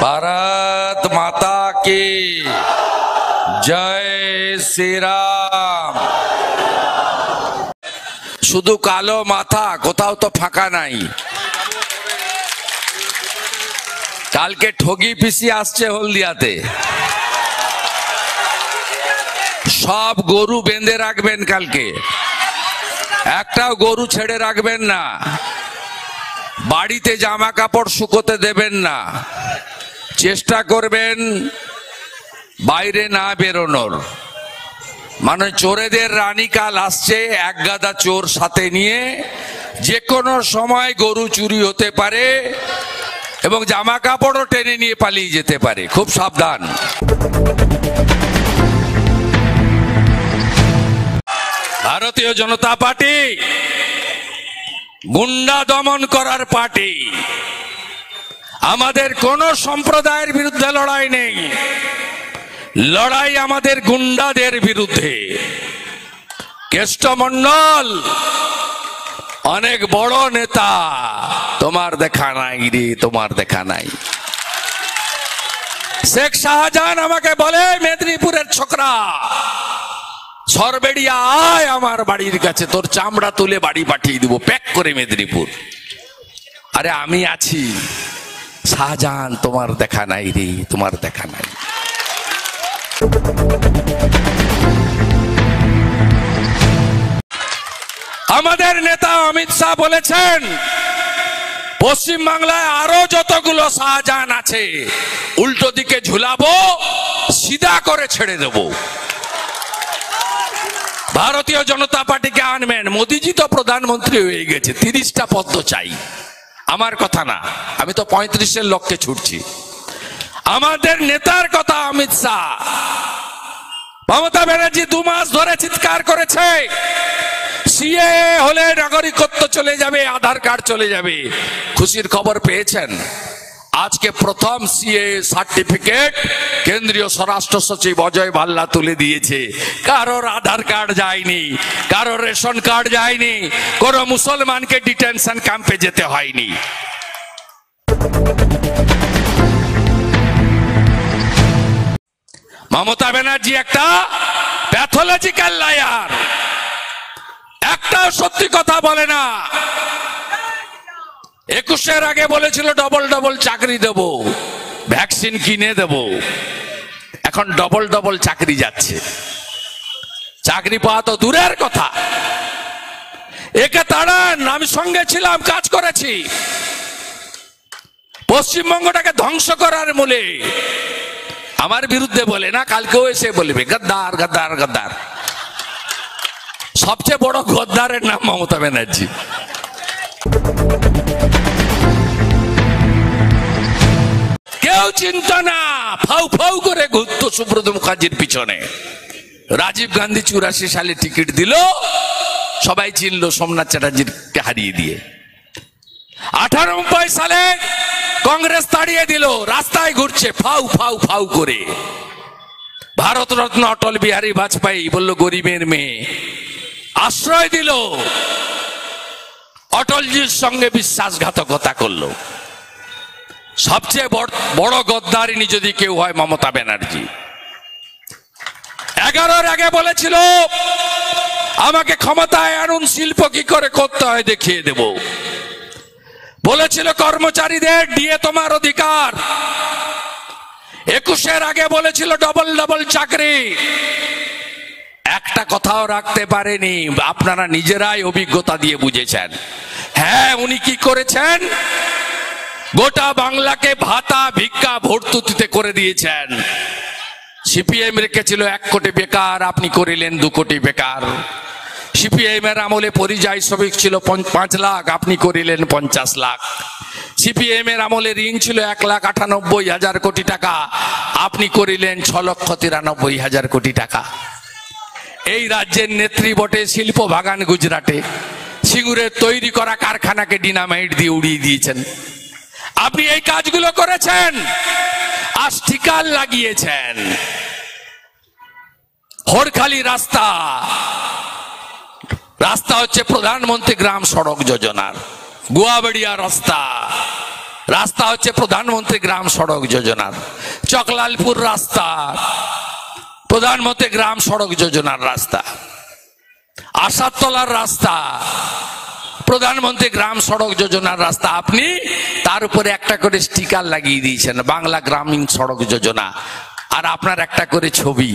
भारत माता की जय श्री राम। শুধু কালো মাথা, কোথাও তো ফাঁকা নাই। কালকে ঠগি পিসি আসছে হলদিয়াতে, সব গরু বেঁধে রাখবেন কালকে, একটাও গরু ছেড়ে রাখবেন না। বাড়িতে জামা কাপড় শুকোতে দেবেন না, চেষ্টা করবেন বাইরে না বেরোনোর। মানে চোরেদের রানী কাল আসছে, এক গাদা চোর সাথে নিয়ে যে কোনো সময় গরু চুরি হতে পারে এবং জামা কাপড়ও টেনে নিয়ে পালিয়ে যেতে পারে, খুব সাবধান। ভারতীয় জনতা পার্টি গুন্ডা দমন করার পার্টি। আমাদের কোন সম্প্রদায়ের বিরুদ্ধে লড়াই নেই, লড়াই আমাদের গুন্ডাদের বিরুদ্ধে। কেষ্টমণ্ডল অনেক বড় নেতা, তোমার দেখা নাই রে, তোমার দেখা নাই। শেখ শাহজাহান আমাকে বলে, মেদিনীপুরের ছোকরা সরবেড়িয়া আয় আমার বাড়ির কাছে, তোর চামড়া তুলে বাড়ি পাঠিয়ে দিব প্যাক করে মেদিনীপুর। আরে আমি আছি। শাহজাহান তোমার দেখা নাই রে, তোমার দেখা নাই। আমাদের নেতা অমিত শাহ বলেছেন, পশ্চিম বাংলায় আরো যতগুলো শাহজাহান আছে উল্টো দিকে ঝুলাবো, সিধা করে ছেড়ে দেব। ভারতীয় জনতা পার্টিকে আনবেন। মোদিজি তো প্রধানমন্ত্রী হয়ে গেছে, 30টা পদ চাই। আমার কথা না, আমি তো 35-এর লক্ষ্যে ছুটছি। আমাদের নেতার কথা অমিত শাহ। মমতা ব্যানার্জি 2 মাস ধরে চিৎকার করেছে, সিএএ হলে নাগরিকত্ব চলে যাবে, আধার কার্ড চলে যাবে। খুশির খবর পেয়েছেন, আজকে প্রথম সিএএ সার্টিফিকেট কেন্দ্রীয় স্বরাষ্ট্র সচিব অজয় ভাল্লা তুলে দিয়েছে। কারোর আধার কার্ড যায়নি, কারোর রেশন কার্ড যায়নি, কোন মুসলমানকে ডিটেনশন ক্যাম্পে যেতে হয়নি। মমতা ব্যানার্জি একটা প্যাথোলজিক্যাল লায়ার, একটাও সত্যি কথা বলে না। 21-এর আগে বলেছিল ডবল ডবল চাকরি দেব, ভ্যাকসিন কিনে দেব, এখন ডবল ডবল চাকরি যাচ্ছে। চাকরি পাওয়া তো দূরের কথা, একে তাড়ান। আমি সঙ্গে ছিলাম, কাজ করেছি। পশ্চিমবঙ্গটাকে ধ্বংস করার মূলে আমার বিরুদ্ধে বলে না, কালকেও এসে বলবে গদ্দার গদ্দার গদ্দার। সবচেয়ে বড় গদ্দারের নাম মমতা ব্যানার্জি। কেউ চিন্তা না, ফাউ ফাউ করে ঘুরত সুব্রত মুখার্জির পিছনে। রাজীব গান্ধী 84 সালে টিকিট দিল, সবাই চিনল সোমনাথ চ্যাটার্জিকে হারিয়ে দিয়ে। 98 সালে কংগ্রেস তাড়িয়ে দিল, রাস্তায় ঘুরছে ফাউ ফাউ ফাউ করে। ভারতরত্ন অটল বিহারী বাজপেয়ী বলল গরিবের মেয়ে, আশ্রয় দিল। অটলজির সঙ্গে বিশ্বাসঘাতকতা করলো। সবচেয়ে বড় গদ্দারিনী যদি কেউ হয় মমতা ব্যানার্জি। 11-র আগে বলেছিল আমাকে ক্ষমতায় আনুন, শিল্প কি করে করতে হয় দেখিয়ে দেব। বলেছিল কর্মচারীদের ডিএ তোমার অধিকার। 21-এর আগে বলেছিল ডবল ডবল চাকরি। একটা কথাও রাখতে পারেনি। আপনারা নিজেরাই অভিজ্ঞতা দিয়ে বুঝেছেন। হ্যাঁ, উনি কি করেছেন? গোটা বাংলাকে ভাতা ভিক্ষা ভর্তুকিতে করে দিয়েছেন। সিপিএম রেখেছিল 1 কোটি বেকার, আপনি করিলেন 2 কোটি বেকার। সিপিএম এর আমলে পরিযায়ী শ্রমিক ছিল 5 লাখ, আপনি করিলেন 50 লাখ। সিপিএম এর আমলে ঋণ ছিল 1,98,000 কোটি টাকা, আপনি করিলেন 6,93,000 কোটি টাকা। এই রাজ্যের নেত্রী বটে শিল্প বাগান গুজরাটে, সিঙ্গুরের তৈরি করা কারখানাকে ডিনামাইট দিয়ে উড়িয়ে দিয়েছেন। আপনি এই কাজগুলো করেছেন, আস্তিকাল লাগিয়েছেন। হরখালি রাস্তা, রাস্তা হচ্ছে প্রধানমন্ত্রী গ্রাম সড়ক যোজনার। গুয়াবাড়িয়া রাস্তা, রাস্তা হচ্ছে প্রধানমন্ত্রী গ্রাম সড়ক যোজনার, চকলালপুর রাস্তা প্রধানমন্ত্রী গ্রাম সড়ক যোজনার রাস্তা, আশাতলার রাস্তা প্রধানমন্ত্রী গ্রাম সড়ক যোজনার রাস্তা। আপনি তার উপরে একটা করে স্টিকার লাগিয়ে দিয়েছেন বাংলা গ্রামীণ সড়ক যোজনা, আর আপনার একটা করে ছবি।